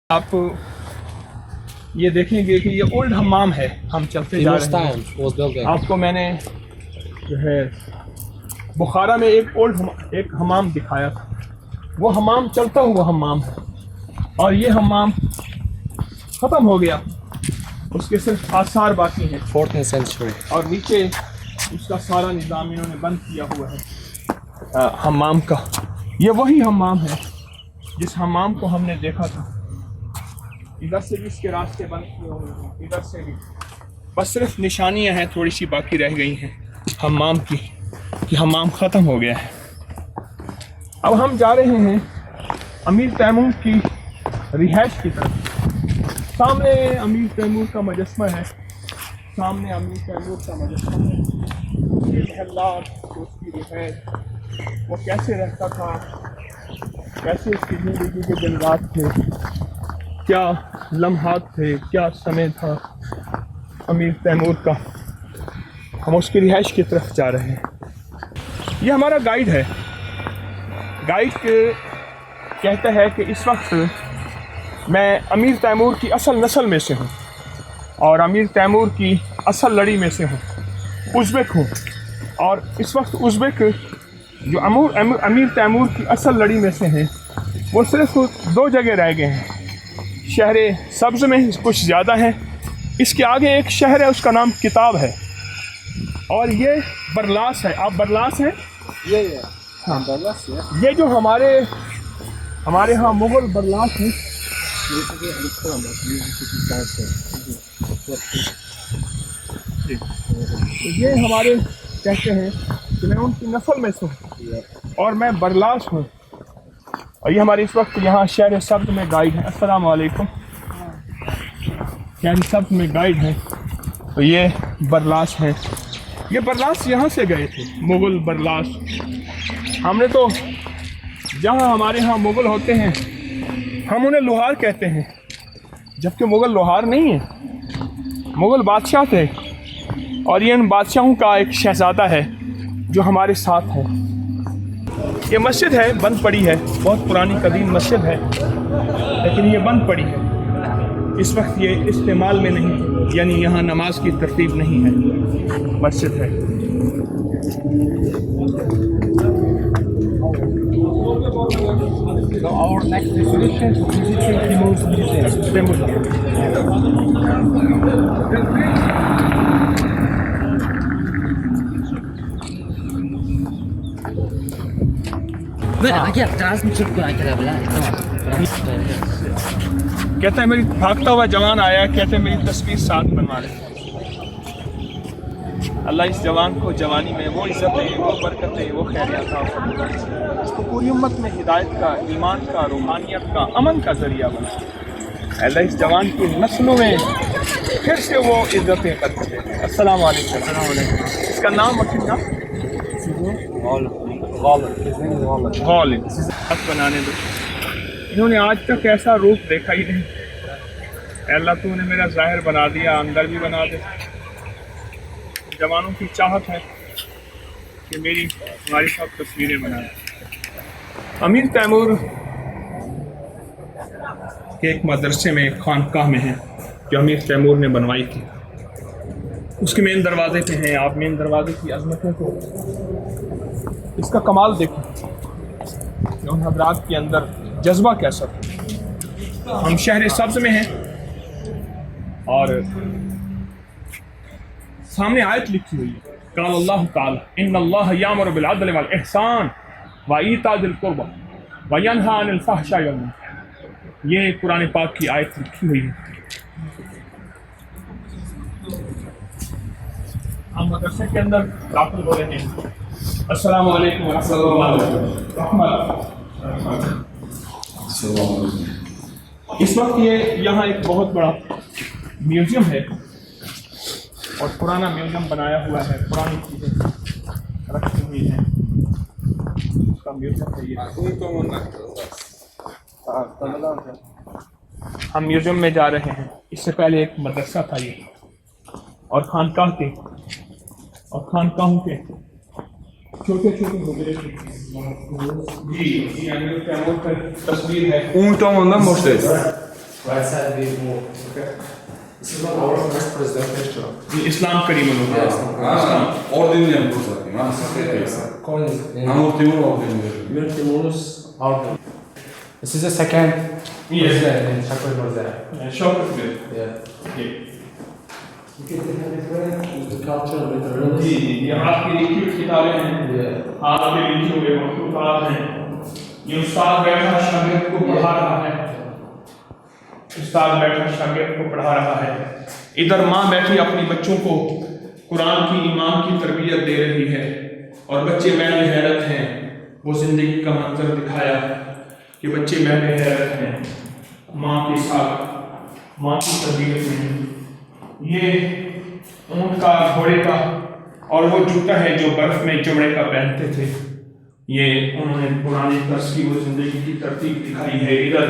आप ये देखेंगे कि ये ओल्ड हमाम है। हम चलते जा रहे हैं। आपको मैंने जो है बुखारा में एक हमाम दिखाया था। वो हमाम चलता हुआ हमाम है और ये हमाम ख़त्म हो गया, उसके सिर्फ आसार बाकी हैं। 14th century। और नीचे उसका सारा निज़ाम इन्होंने बंद किया हुआ है हमाम का। ये वही हमाम है जिस हमाम को हमने देखा था। इधर से भी इसके रास्ते बंद किए हुए हैं, इधर से भी बस सिर्फ निशानियां हैं, थोड़ी सी बाकी रह गई हैं हमाम की, कि हमाम ख़त्म हो गया है। अब हम जा रहे हैं अमीर तैमूर की रिहाइश की तरफ। सामने अमीर तैमूर का मुजस्मा है, सामने अमीर तैमूर का मुजस्मा है। उसके महल्लात, उसकी रिहाइश, वो कैसे रहता था, कैसे उसकी ज़िंदगी के दिन रात थे, क्या लम्हात थे, क्या समय था अमीर तैमूर का। हम उसकी रिहाइश की तरफ जा रहे हैं। ये हमारा गाइड है। गाइड कहता है कि इस वक्त मैं अमीर तैमूर की असल नस्ल में से हूँ और अमीर तैमूर की असल लड़ी में से हूँ, उज़्बेक हूँ। और इस वक्त उज़्बेक जो अमीर तैमूर की असल लड़ी में से हैं वो सिर्फ 2 जगह रह गए हैं। शहर सब्ज़ में कुछ ज़्यादा है, इसके आगे एक शहर है, उसका नाम किताब है, और ये बरलास है। आप बरलास हैं? ये हाँ, बरलास है। ये जो हमारे यहाँ मुग़ल बरलास है। तो ये हमारे कहते हैं कि मैं उनकी नस्ल में से हूँ और मैं बरलास हूँ। और ये हमारे इस वक्त यहाँ शहर सब्ज़ में गाइड है। अस्सलाम वालेकुम। शहर सब्ज़ में गाइड है। तो ये बरलास हैं। ये बरलास यहाँ से गए थे, मुग़ल बरलास। हमने तो जहाँ हमारे यहाँ मुग़ल होते हैं हम उन्हें लोहार कहते हैं, जबकि मुग़ल लोहार नहीं है, मुग़ल बादशाह थे। और ये इन बादशाहों का एक शहज़ादा है जो हमारे साथ है। ये मस्जिद है, बंद पड़ी है, बहुत पुरानी कदीम मस्जिद है, लेकिन ये बंद पड़ी है। इस वक्त ये इस्तेमाल में नहीं, यानी यहाँ नमाज की तरतीब नहीं है, मस्जिद है। So our next destination is visiting Timur's museum. कहते हैं मेरी भागता हुआ जवान आया, कहते हैं मेरी तस्वीर साथ बनवा ले। अल्लाह इस जवान को जवानी में वो इज़्ज़तें, वो बरकतें, वो खैरियत अता फरमाए। इसको पूरी उम्मत में हिदायत का, ईमान का, रूहानियत का, अमन का ज़रिया बना। अल्लाह इस जवान की नस्लों में फिर से वो इज़्ज़तें करते हैं। अस्सलाम वालेकुम। इसका नाम मकीना गालिब बनाने दो। इन्होंने आज तक ऐसा रूप देखा ही नहीं। अल्लाह तूने मेरा ज़ाहिर बना दिया, अंदर भी बना दे। जवानों की चाहत है कि हमारी सब तस्वीरें बनाएं। अमीर तैमूर के एक मदरसे में, एक खानकाह में है जो अमीर तैमूर ने बनवाई थी। उसके मेन दरवाजे पे हैं आप। मेन दरवाजे की अजमतों को, इसका कमाल देखो, उन हज़रात के अंदर जज्बा कैसा था। हम शहर सब्ज़ में हैं और सामने आयत लिखी हुई है, क़ाल अल्लाह ताला इन्नल्लाह यामुरु बिल अदल वल इहसान व ईता ज़िल कुर्बा व यनहा अनिल फ़हशाइ वल मुनकर। ये कुरान पाक की आयत लिखी हुई है। हम मदरसे के अंदर दाखिल हो रहे हैं। अस्सलामु अलैकुम व रहमतुल्लाहि। इस वक्त ये यहाँ एक बहुत बड़ा म्यूज़ियम है और पुराना म्यूज़ियम बनाया हुआ है, पुरानी चीज़ें रखी हुई हैं। उसका म्यूज़ियम है ये। हम म्यूज़ियम में जा रहे हैं। इससे पहले एक मदरसा था ये, और खानकाह के, और खानकाहों के छोटे छोटे हुजरे थे। जी, तस्वीर है। Um tom ondan boştayız. Right side we move. Okay. This is not our first presentation. इस्लाम करीम और दिन में बोल सकते हैं Corn is Amur Timur और दिन में Mir Timur's organ. This is the second president in Shakir Bazaar. Shaukat Yeah. Ji You can have different with the culture, with the religion. जी ये आपकी लिखी हुई किताबें हैं Yeah. आपके लिखे हुए मखलूक़ात हैं ये उस्ताद बैठा शागिर्द को पढ़ा रहा है उस्ताद बैठा शागिर्द को पढ़ा रहा है इधर माँ बैठी अपने बच्चों को कुरान की ईमान की तरबियत दे रही है और बच्चे महल हैरत हैं वो ज़िंदगी का मंजर दिखाया कि बच्चे महल हैरत हैं माँ के साथ माँ की तरबियत में ये ऊँट का घोड़े का और वो जूता है जो बर्फ में चमड़े का पहनते थे ये उन्होंने पुरानी तर्ज की वो जिंदगी की तरतीब दिखाई है इधर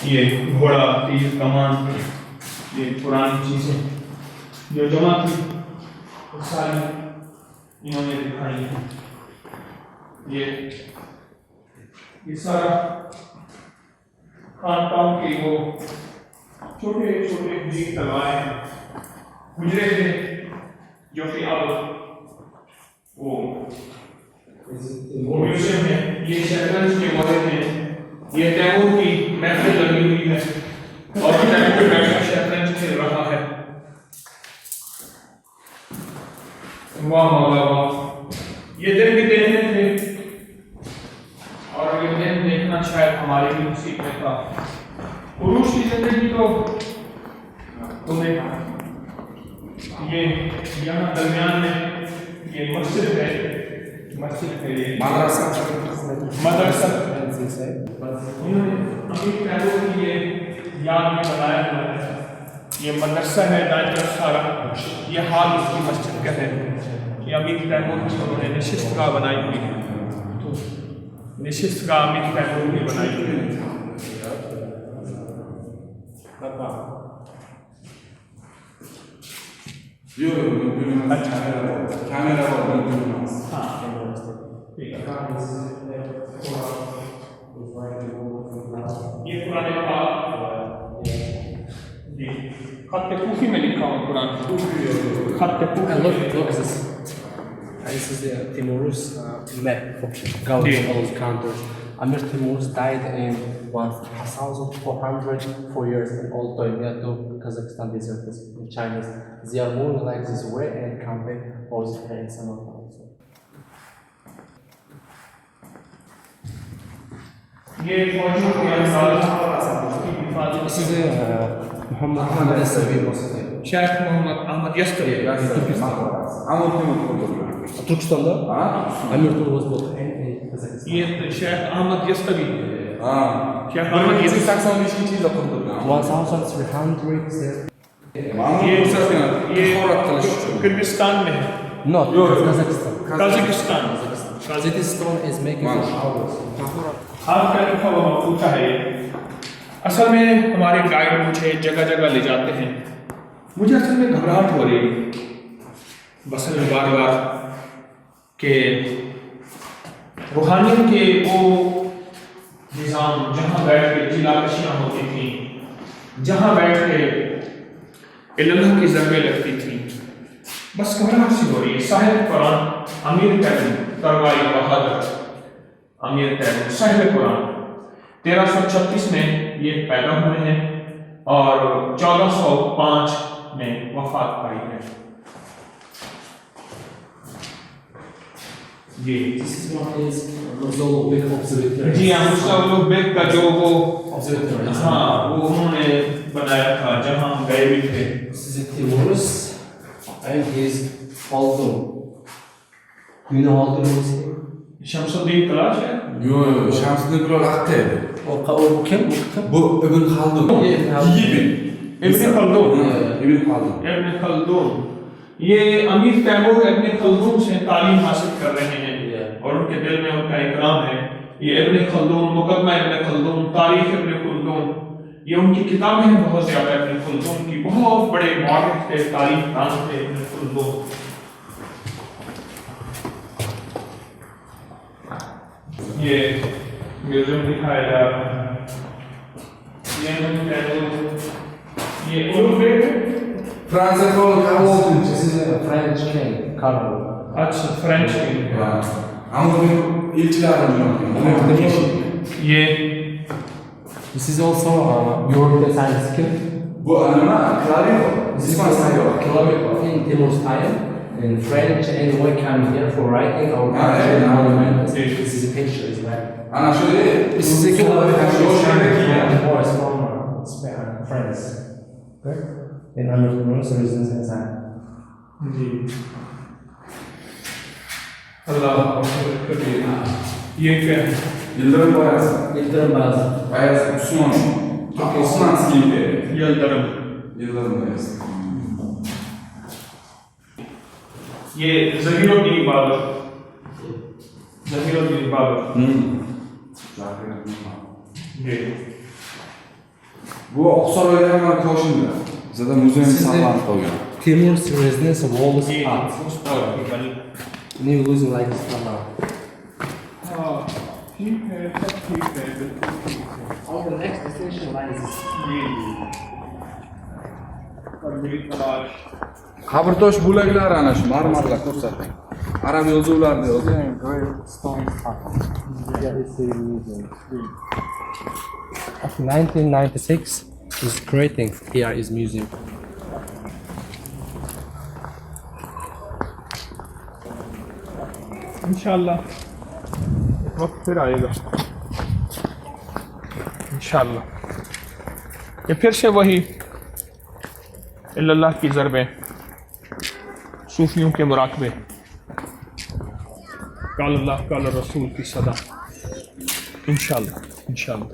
ये घोड़ा तीर कमान ये पुरानी चीज़ें जो जमा थी वो सारी इन्होंने दिखाई है ये सारा खानकाम के वो छोटे छोटे दीन तलवारें गुजरे थे जो कि अब वो म्यूजियम है ये शतरंज के मॉडल हैं ये तैमूर की महफिल लगी हुई है और तैमूर बैठा शतरंज खेल रहा है वाह मौला वाह ये दिन भी देखने थे और ये दिन देखना शायद हमारे भी नसीब में था पुरुष की जिंदगी तो तुम्हें ये यहाँ दरमियान में ये मस्जिद है ये मादरसा मदरसा Inside. अमीर टैगोर की ये याद में बनाया हुआ है ये मदरसा है दाएं तरफ सारा ये हाल उसकी मस्जिद का है ये अमीर टैगोर की उन्होंने निशिस्तगाह बनाई हुई है निशिस्तगाह अमीर टैगोर की बनाई हुई है अच्छा कैमरा और हाँ ठीक है ये पुराने पाक जी खत कूफी में लिखा हुआ कुरान खत And कूफी look at this. This is the Timur's map of Gauss Yeah. all those countries. Amir Timur's died in 1404 years in Old Toymia to Kazakhstan desert in Chinese. They are moving like this way and come back for the in summer also. ये फौजियों के अंदाज की हिफाजत This is Muhammad Yasavi Mosque. Sheikh Mohammad Ahmad यस्तरी Amur Timur Turkiston'da Amir Timur was built in Kazakhstan. ये शेख अहमद यस्तरी हाँ शेख अहमद यस्तरी 1985 चीज okudum 1300 ये किर्गिस्तान में है No, Kazakhstan. Kazakhstan Kazakhstan is making flowers. आपका लिखा हुआ पूछा है असल में हमारे गाइड मुझे जगह जगह ले जाते हैं मुझे असल में घबराहट हो रही बसल में बार बार के रूहानियत के वो निज़ाम जहाँ बैठ के जिलाकशियाँ होती थी जहाँ बैठ के इल्लाह की ज़रबें लगती थी बस घबराहट सी हो रही है साहिब कुरान अमीर तैमूर तरवाई बहादुर अमीर तैमूर साहिब कुरान 1336 में ये पैदा हुए हैं और 1405 में वफात पाई है जी This is one is Muzallabek Observatory. जी हाँ मुस्तफा का जो वो Observatory. हाँ वो उन्होंने बनाया था जहाँ हम गए भी थे This is Timur's and his Haldun. You know Haldun was here? Shamsuddin तलाश है Yo, Şamsı'nın kral aktaydı. O kim? Bu Ibn Haldun. Ibn Haldun. Yiğit. इब्न खल्दून Ibn Haldun. इब्न खल्दून ये अमीर तैमूर इब्न खल्दून से तालीम हासिल कर रहे हैं और उनके दिल में उनका इकराम है ये इब्न खल्दून मुकदमा इब्न खल्दून तारीख इब्न खल्दून ये उनकी किताबें हैं बहुत ज़्यादा इब्न खल्दून की बहुत बड़े मौलिक थे तारीख दान थे इब्न खल्दून ये म्यूजियम दिखाया जा रहा है ये उर्दू बेड है। Fransa kol Karl. This is a French king, Carlo. अच्छा फ्रेंच की Ya. Ama bu ilçilerim yok. ये This is also European science skill. Bu anıma klavye. This is in Timur's time. In French, anyone come here for writing or monument. This is a picture, is right? Ana şöyle. This is a klavye. voice from France. Okay? In American residence inside. जी अल्लाह कबीर ये क्या है Yıldırım Bayezid. Yıldırım Bayezid. Bayezid Osman. Osmanski İmperi. यल्दरम Yıldırım Bayezid. ये ज़हीरुद्दीन बाबर ज़हीरुद्दीन बाबर ये Bu Oksaray'da hemen koşunca. Zaten müzenin Siz de- sallanıp oluyor. Timur's residence walls ये art. उस पर And you losing like this camera. हाँ ठीक है सब ठीक है बिल्कुल ठीक है On the next destination lies this. जी और मेरी तलाश Habertosh bulaglar ana şu marmarlar ko'rsatdi. Arab yozuvlarida yozgan. Of 1996 is creating here is museum. इंशाल्लाह वक्त फिर आएगा इंशाल्लाह ये फिर से वही इल्लल्लाह की ज़रबें सूफियों के मुराकबे काल अल्लाह काल रसूल की सदा इंशाल्लाह इंशाल्लाह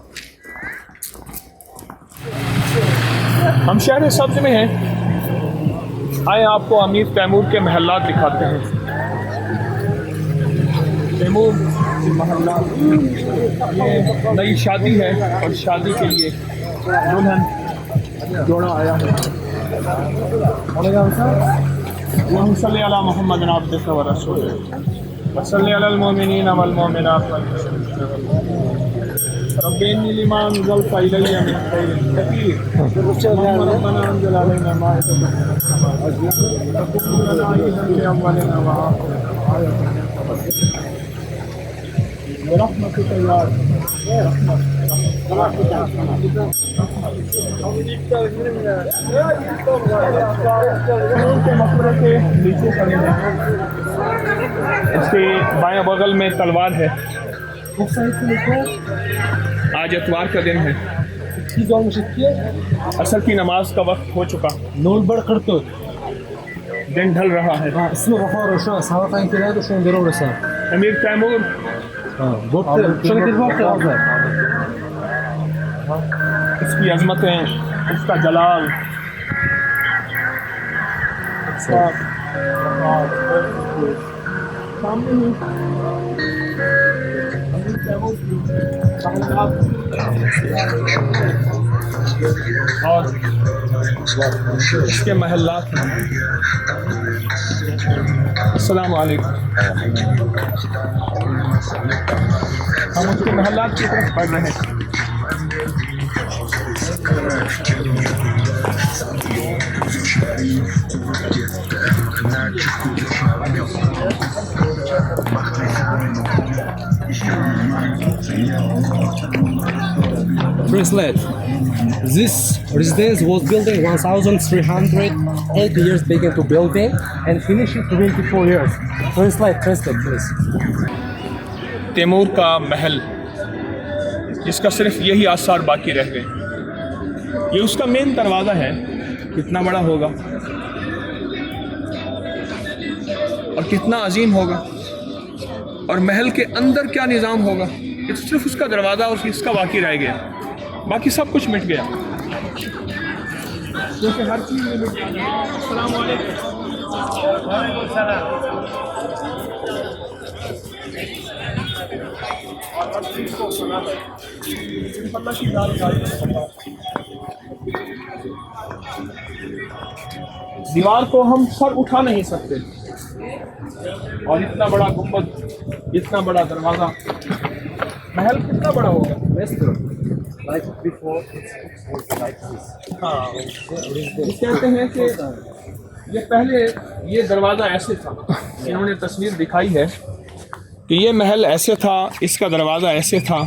हम शहर सब्ज में हैं आए आपको अमीर तैमूर के महल्लात दिखाते हैं तैमूर के महल्लात ये नई शादी है और शादी के लिए दुल्हन जोड़ा आया है अल्लाहुम्मा सल्ली अला मुहम्मद अब्दुका व रसूलिक व सल्ली अलल मुमिनीना वल मुमिनात वल मुस्लिमीना वल मुमिनात रब्बी इन्नी लिमा अंज़लता इलैया मिन खैरिन कसीर रब्बना अंज़िल अलैना माइदतम मिनस समा तकूनु लना ईदन लिअव्वलिना व आखिरिना برحمتك يا رب नीचे खड़े हैं इसके बाएं बगल में तलवार है आज इतवार का दिन है असर की नमाज का वक्त हो चुका दिन ढल रहा है अमीर तैमूर इसकी अजमतें उसका जलाल उसका सामने ही अमीर तैमूर की और इसके महल्लात हैं अस्सलाम वालेकुम हम उसके महल्लात की तरफ पढ़ रहे हैं Translate. This residence was built in 1308 years began to building and finished in 24 years. Translate please. Taimur का महल जिसका सिर्फ यही आसार बाकी रह गए ये उसका मेन दरवाज़ा है कितना बड़ा होगा और कितना अजीम होगा और महल के अंदर क्या निज़ाम होगा ये तो सिर्फ उसका दरवाज़ा और इसका बाकी रह गया बाकी सब कुछ मिट गया जैसे हर चीज़ में मिट गया अस्सलाम वालेकुम वालेकुम सलाम और हर चीज़ को सुना अल्लाह की दाद दीवार को हम सर उठा नहीं सकते और इतना बड़ा गुंबद इतना बड़ा दरवाज़ा महल कितना बड़ा होगा like before, it was like this. हाँ Residence. कहते हैं कि ये पहले ये दरवाज़ा ऐसे था, इन्होंने तस्वीर दिखाई है कि ये महल ऐसे था, इसका दरवाज़ा ऐसे था,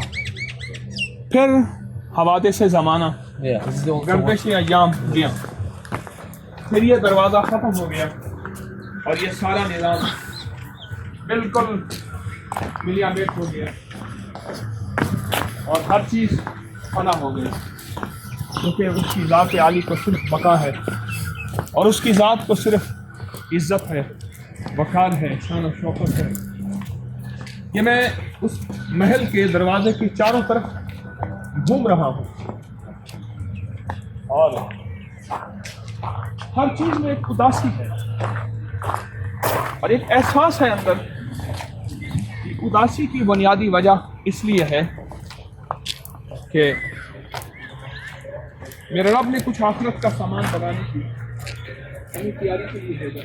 फिर हवादे से ज़माना Yeah, this is the old one. गर्दिश अयाम गया, फिर ये दरवाज़ा ख़त्म हो गया और ये सारा निज़ाम बिल्कुल मिलियामेट हो गया और हर चीज़ फना हो गई, क्योंकि उसकी ज़ात आली को सिर्फ बका है और उसकी ज़ात को सिर्फ इज़्ज़त है, वक़ार है, शान और शौकत है। ये मैं उस महल के दरवाजे के चारों तरफ घूम रहा हूँ और हर चीज़ में एक उदासी है और एक एहसास है अंदर। उदासी की बुनियादी वजह इसलिए है कि मेरे रब ने कुछ आखिरत का सामान बनाने की हमें तैयारी के लिए भेजा।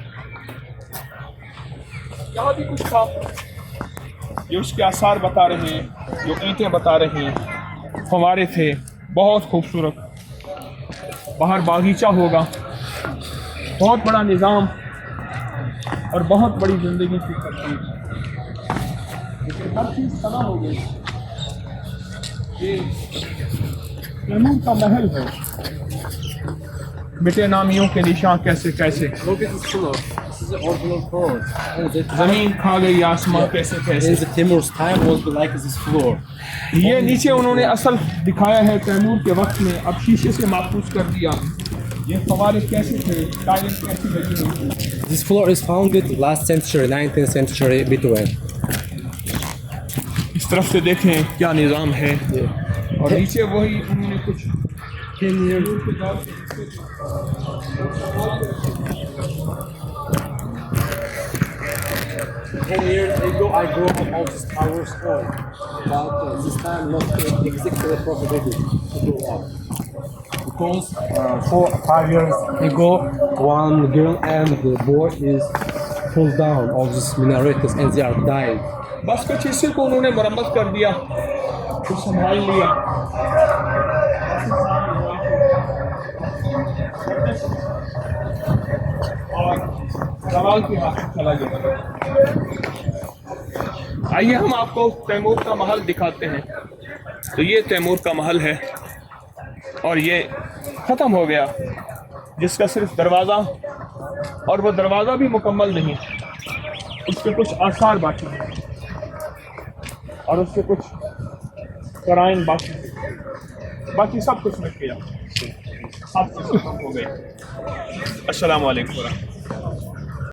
यहाँ भी कुछ था जो उसके आसार बता रहे हैं, जो ईंटें बता रहे हैं, फवारे थे बहुत खूबसूरत, बाहर बागीचा होगा, बहुत बड़ा निज़ाम और बहुत बड़ी ज़िंदगी की तरतीब। लेकिन हर चीज़ फना हो गई। ये तैमूर का महल है, मिटे नामियों के निशान कैसे कैसे, Look at this floor. This is the original floor. And the ज़मीन खा गई आसमां कैसे in कैसे। the Timur's time was like this floor. ये नीचे उन्होंने असल दिखाया है तैमूर के वक्त में, अब शीशे से महफूज कर दिया। ये फवारे कैसे थे, टाइलें कैसी लगी हुई थी। This floor is founded last century, 19th century between. इस तरफ से देखें क्या निज़ाम है Yeah. और नीचे वही उन्होंने कुछ 10 years. 10 years ago, I grew up all this tower story, but this time not exactly profitable to grow up. Because 4-5 years ago, one girl and the boy is pulled down all these minarets and they are dying. बस कुछ हिस्से को उन्होंने मरम्मत कर दिया, कुछ संभाल लिया। और सवाल के हाथ में चला गया। आइए हम आपको तैमूर का महल दिखाते हैं। तो ये तैमूर का महल है और ये ख़त्म हो गया, जिसका सिर्फ दरवाज़ा, और वो दरवाज़ा भी मुकम्मल नहीं, उसके कुछ आसार बाकी हैं और उसके कुछ कराइन बाकी हैं। बाकी सब कुछ मिट गया, सब कुछ खत्म हो गया। अस्सलाम वालेकुम।